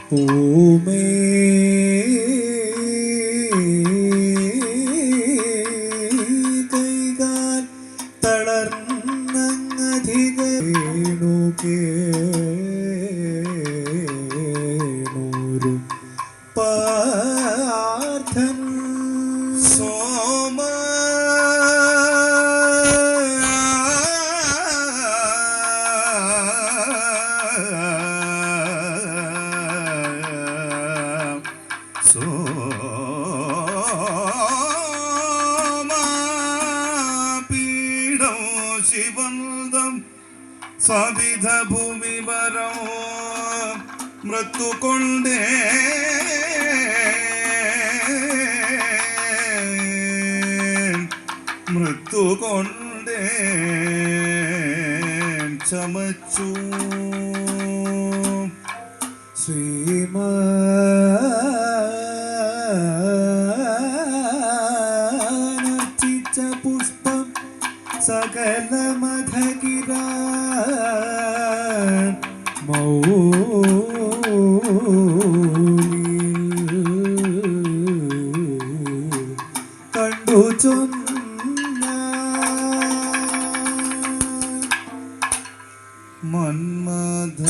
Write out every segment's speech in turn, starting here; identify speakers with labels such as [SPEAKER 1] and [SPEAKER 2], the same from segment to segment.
[SPEAKER 1] പൂമേ കൈകാൽ തളർന്നധികേണു പാർത്ഥൻ സോമ പീഠം ശിവന്തം സവിധ ഭൂമിപരം മൃത്യുകൊണ്ടേ ചമച്ചു ശ്രീമാർച്ചിച്ച പുഷ്പം സകലമധകിര കണ്ടു ചൊന്ന മന്മഥ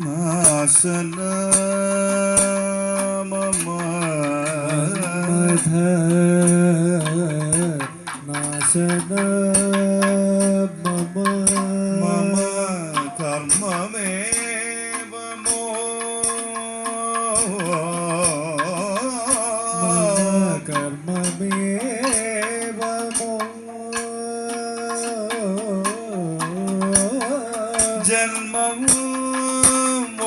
[SPEAKER 1] നാശന മമ നാശന മമ മമ കർമ്മമേവ മോ കർമ്മമേവ മോ ജന്മവും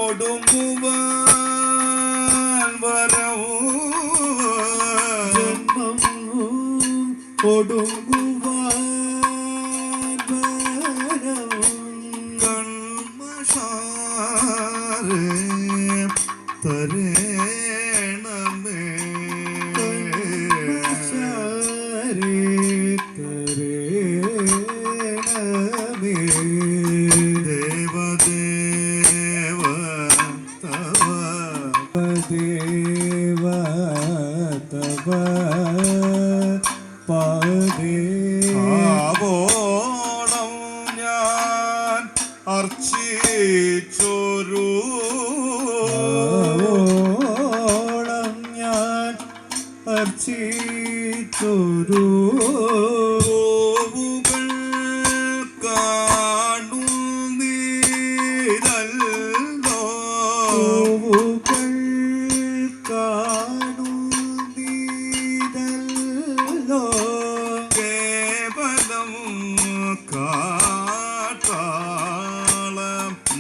[SPEAKER 1] ഒടുങ്ങുവാൻ വരവും ജന്മവും ഒടുങ്ങുവാൻ വരവും കൺമഷാരേ തരേണമേ കൺമഷാരേ തരേണമേ ദേവദേവ തവ ദേവ തവ പദേ ആവോളം ഞാൻ അർച്ചിച്ചൊരു ആവോളം ഞാൻ അർച്ചിച്ചൊരു കേവലം കാട്ടാളം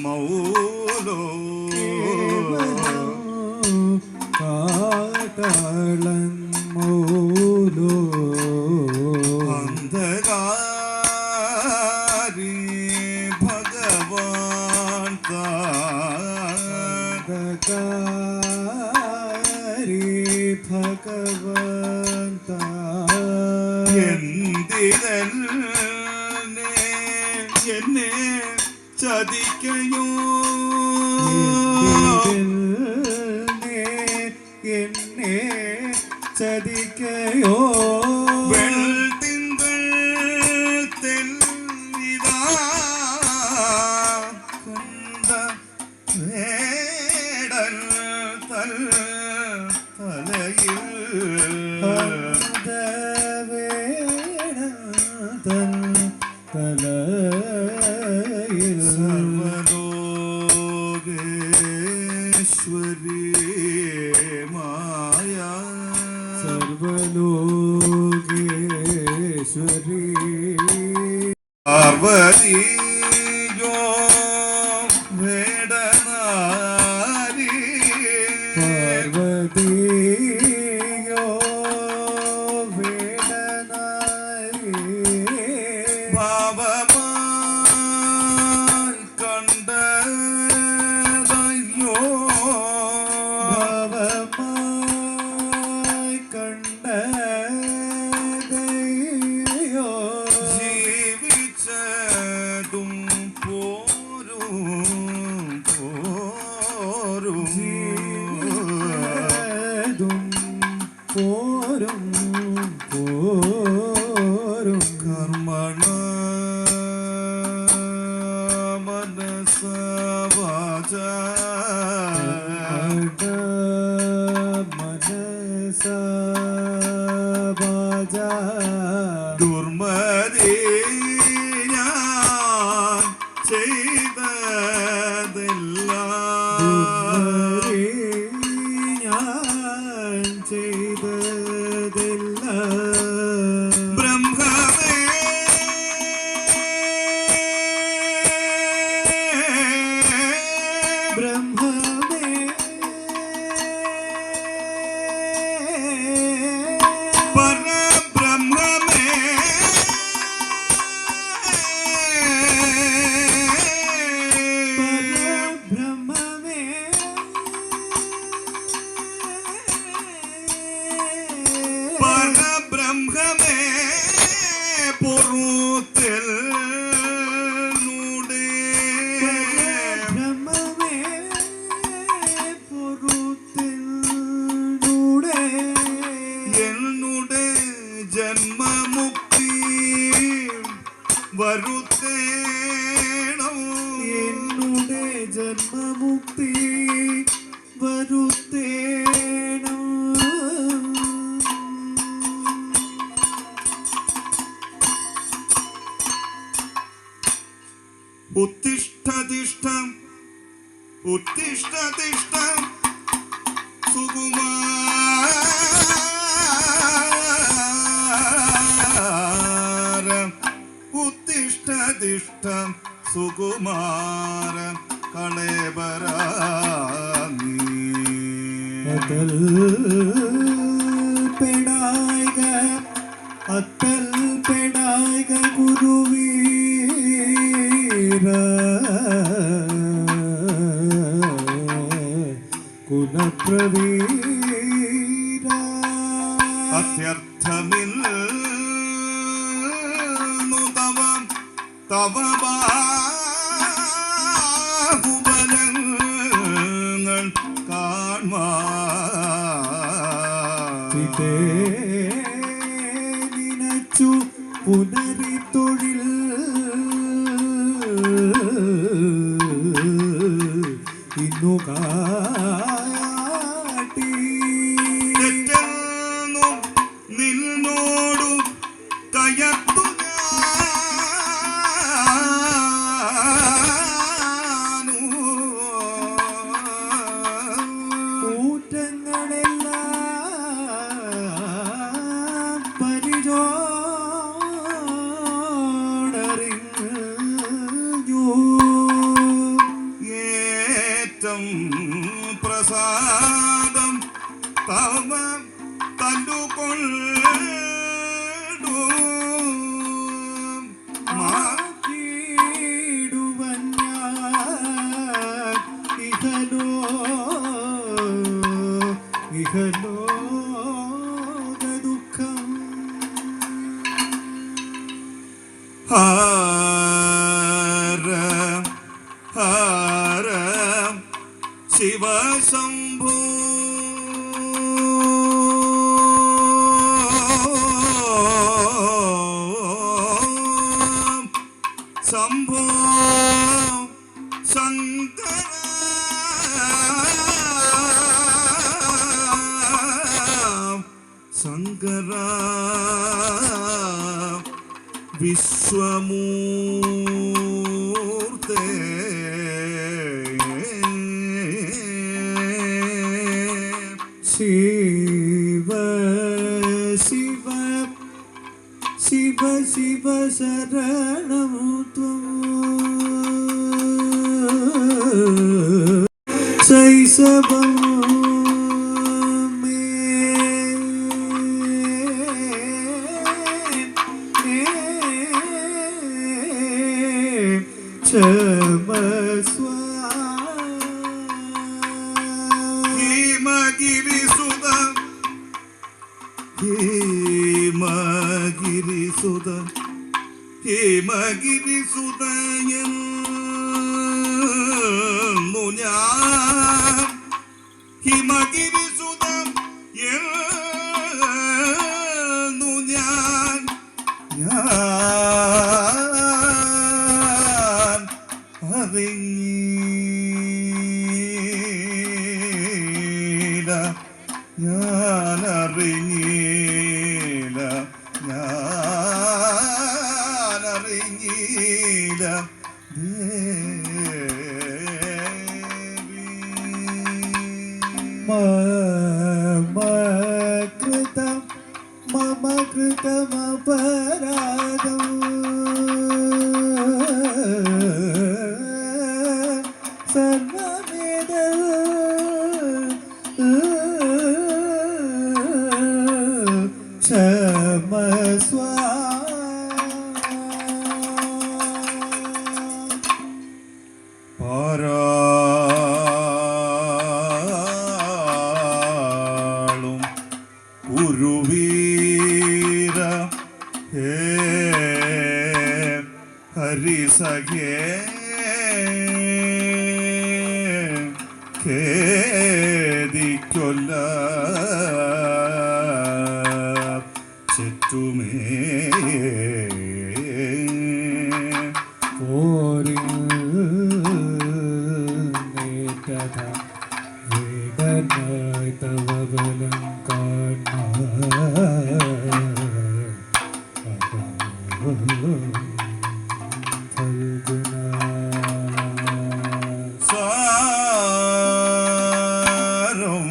[SPEAKER 1] മൗലോ കാട്ടാളം മൗലോ അന്ധകാരി ഭഗവാൻ അന്ധകാരി ഭഗവന്ത എന്നെ ചതിക്കയോ എന്നെ ചതിക്കയോ വെൾത്തിങ്കൾ തെന്നിതാ കണ്ട വേടൽ തലയിൽ തലയിൽ സർവലോകേശ്വരി മായ സർവലോകേശ്വരി പോരും പോരും
[SPEAKER 2] പോരും പോരും
[SPEAKER 1] കർമ്മണ മനസ വാച
[SPEAKER 2] മനസ വാച
[SPEAKER 1] ദുർമതി ഞാൻ ചെയ്തതെല്ലാം
[SPEAKER 2] ഞാൻ ചെയ്തതെല്ലാം
[SPEAKER 1] ബ്രഹ്മമേ
[SPEAKER 2] ബ്രഹ്മമേ
[SPEAKER 1] പരബ്രഹ്മമേ
[SPEAKER 2] പരബ്രഹ്മമേ
[SPEAKER 1] പരബ്രഹ്മമേ പൊറുത്തിൽ
[SPEAKER 2] ബ്രഹ്മമേ പൊറുത്തിൽ
[SPEAKER 1] എന്നുടെ ജന്മമുക്തി വരുത്തേണം
[SPEAKER 2] എന്നുടെ ജന്മമുക്തി വരുത്തേണം
[SPEAKER 1] ഉത്തിഷ്ഠതിഷ്ഠം ഉത്തിഷ്ഠതിഷ്ഠം സുകുമാരം ഉത്തിഷ്ഠതിഷ്ഠം സുകുമാരം കളേബരാമി
[SPEAKER 2] അത്തൽ പെടായിക അത്തൽ പെടായിക ഗുരുവീര കുലപ്രവീര
[SPEAKER 1] അത്യർത്ഥമിന്നു തവ ബാഹുബലങ്ങൾ
[SPEAKER 2] ഇതേ നിനച്ചു പുനരിത്തൊഴിൽ ഇന്നു കാട്ടി
[SPEAKER 1] തെറ്റെന്നും നിന്നോടു കയർത്തു
[SPEAKER 2] ഊറ്റങ്ങളെല്ലാം പരിചോടറിഞ്ഞു
[SPEAKER 1] ഏറ്റം പ്രസാദം തവ തല്ലുകൊള്ളു
[SPEAKER 2] മാക്കിടുവൻ ഞാൻ ഇഹലോക ദുഃഖം
[SPEAKER 1] ഹര ഹര ശിവശംഭോ ശംഭോ ശങ്കര ശങ്കര വിശ്വമൂർത്തേ
[SPEAKER 2] ശിവ ശിവ ശിവ ശിവ ശരണമു ശൈശവം
[SPEAKER 1] ഹേമഗിരിസുത ഹേമഗിരിസുതയൻ ഞാനറിഞ്ഞീല
[SPEAKER 2] കൃതം മമ കൃതമപരാധം സർവമേത ക്ഷമസ്വ
[SPEAKER 1] പാരാളും ഉരുവീര ഹേ ഹരിസഖേ ഖേദിക്കൊല്ല ചുറ്റുമേ
[SPEAKER 2] വേദനായി തവ ബലം
[SPEAKER 1] സാരം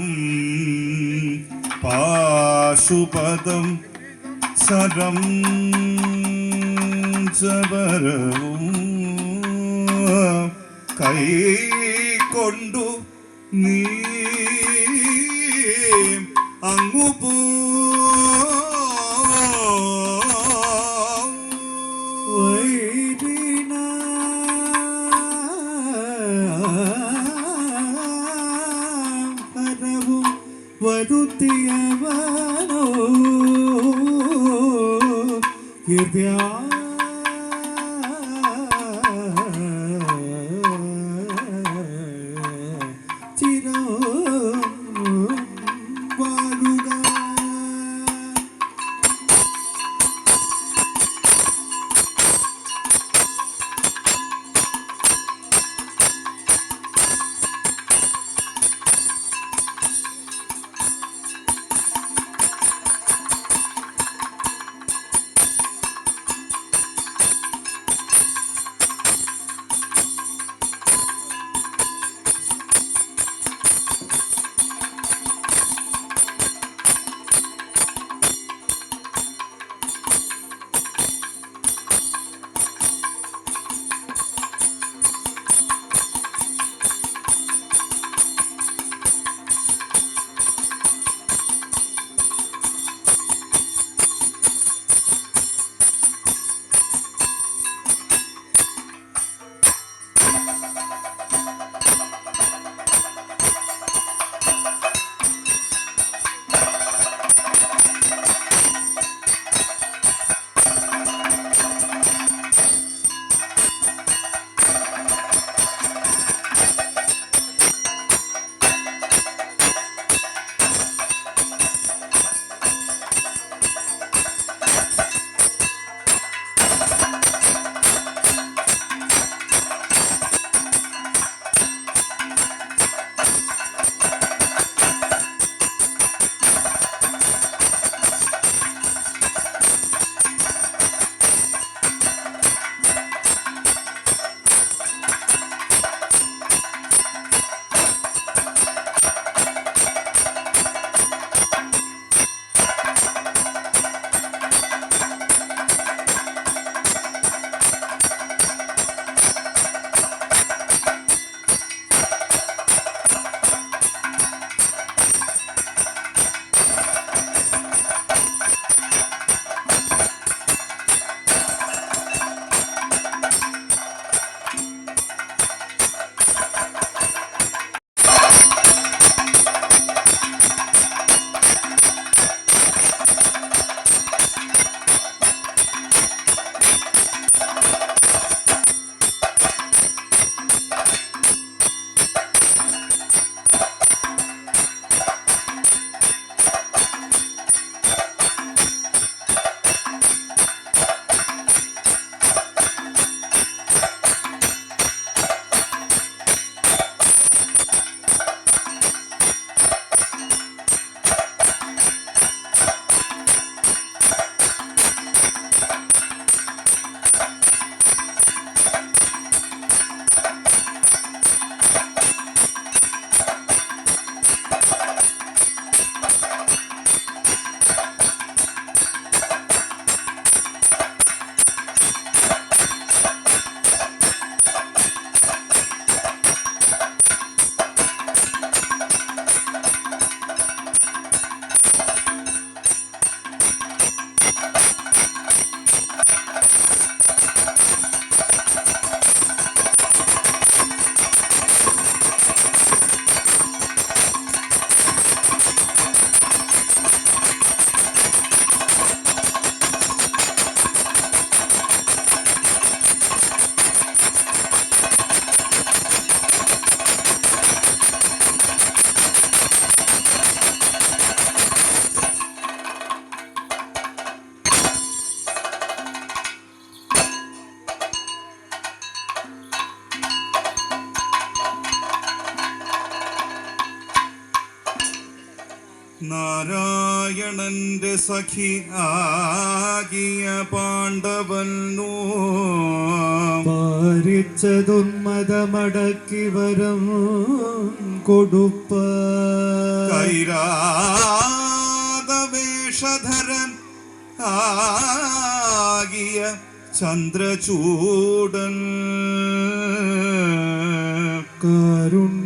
[SPEAKER 1] പാശുപദം സരം ചവരവും കൈകൊണ്ടു നീ അങ്ങു പോ
[SPEAKER 2] പരവും വരുത്തിയവനോ കീർത്തിയാ
[SPEAKER 1] നാരായണന്റെ സഖി ആകിയ പാണ്ഡവനോ
[SPEAKER 2] പാരിച്ച ദുർമതമടക്കി വരം കൊടുപ്പ
[SPEAKER 1] കൈരാതവേഷധരൻ ആകിയ ചന്ദ്രചൂടൻ
[SPEAKER 2] കാരുണ്യ